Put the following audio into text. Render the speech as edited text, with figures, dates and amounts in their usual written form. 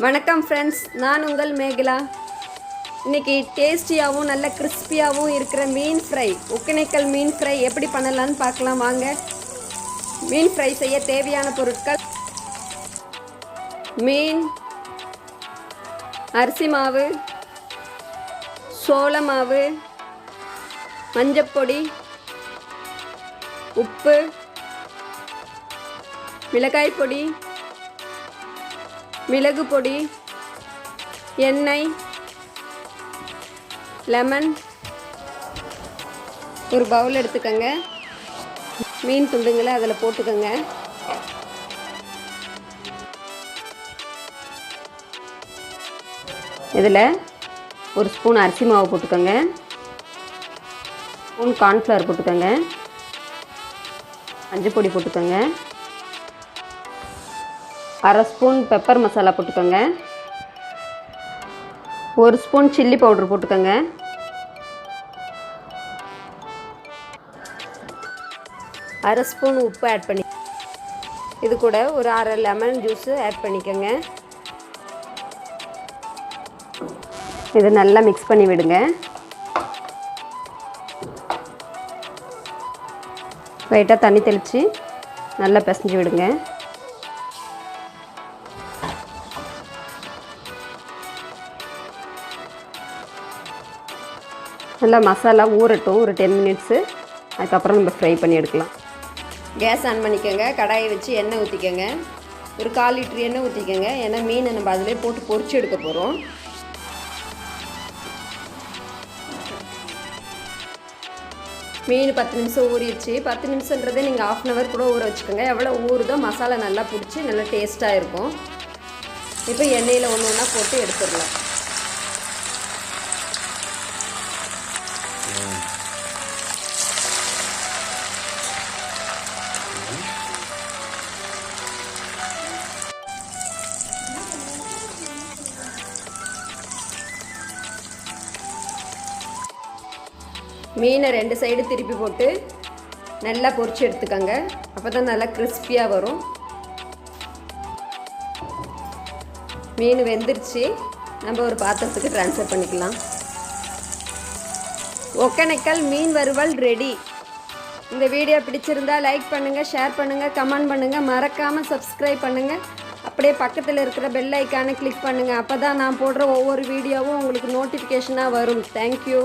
வணக்கம் ஃப்ரெண்ட்ஸ், நான் உங்கள் மேகலா. இன்றைக்கி டேஸ்டியாகவும் நல்ல கிறிஸ்பியாகவும் இருக்கிற மீன் ஃப்ரை, ஒகேனக்கல் மீன் ஃப்ரை எப்படி பண்ணலான்னு பார்க்கலாம் வாங்க. மீன் ஃப்ரை செய்ய தேவையான பொருட்கள்: மீன், அரிசி மாவு, சோள மாவு, மஞ்சப்பொடி, உப்பு, மிளகாய் பொடி, மிளகு பொடி, எண்ணெய், லெமன். ஒரு பவுல் எடுத்துக்கோங்க. மீன் துண்டுங்களை அதில் போட்டுக்கோங்க. இதில் ஒரு ஸ்பூன் அரிசி மாவு போட்டுக்கோங்க. ஸ்பூன் கார்ன்ஃப்ளவர் போட்டுக்கோங்க. மஞ்சள் பொடி போட்டுக்கோங்க. அரை ஸ்பூன் பெப்பர் மசாலா போட்டுக்கோங்க. ஒரு ஸ்பூன் சில்லி பவுடர் போட்டுக்கோங்க. அரை ஸ்பூன் உப்பு ஆட் பண்ணி, இது கூட ஒரு அரை லெமன் ஜூஸு ஆட் பண்ணிக்கோங்க. இதை நல்லா மிக்ஸ் பண்ணி விடுங்க. லைட்டாக தண்ணி தெளித்து நல்லா பிசைஞ்சு விடுங்க. நல்லா மசாலா ஊறட்டும் ஒரு 10 மினிட்ஸு. அதுக்கப்புறம் நம்ம ஃப்ரை பண்ணி எடுக்கலாம். கேஸ் ஆன் பண்ணிக்கோங்க. கடாயை வச்சு எண்ணெய் ஊற்றிக்கோங்க. ஒரு 1/4 லிட்டர் எண்ணெய் ஊற்றிக்கோங்க. ஏன்னா மீனை நம்ம அதிலே போட்டு பொரிச்சு எடுக்க போகிறோம். மீன் 10 நிமிஷம் ஊறிடுச்சு. 10 நிமிஷன்றதே நீங்கள் 1/2 hour கூட ஊற வச்சுக்கோங்க. எவ்வளோ ஊறுதோ மசாலா நல்லா பிடிச்சி நல்லா டேஸ்ட்டாக இருக்கும். இப்போ எண்ணெயில் ஒன்று ஒன்றா போட்டு எடுத்துடலாம். மீனை 2 சைடு திருப்பி போட்டு நல்லா பொரிச்சு எடுத்துக்கோங்க. அப்போ தான் நல்லா கிறிஸ்பியாக வரும். மீன் வெந்துருச்சு. நம்ம ஒரு பாத்திரத்துக்கு ட்ரான்ஸ்ஃபர் பண்ணிக்கலாம். ஒகேனக்கல் மீன் வறுவல் ரெடி. இந்த வீடியோ பிடிச்சிருந்தா லைக் பண்ணுங்கள், ஷேர் பண்ணுங்கள், கமெண்ட் பண்ணுங்கள், மறக்காமல் சப்ஸ்கிரைப் பண்ணுங்கள். அப்படியே பக்கத்தில் இருக்கிற பெல் ஐக்கானை கிளிக் பண்ணுங்கள். அப்போ தான் நான் போடுற ஒவ்வொரு வீடியோவும் உங்களுக்கு நோட்டிஃபிகேஷனாக வரும். தேங்க்யூ.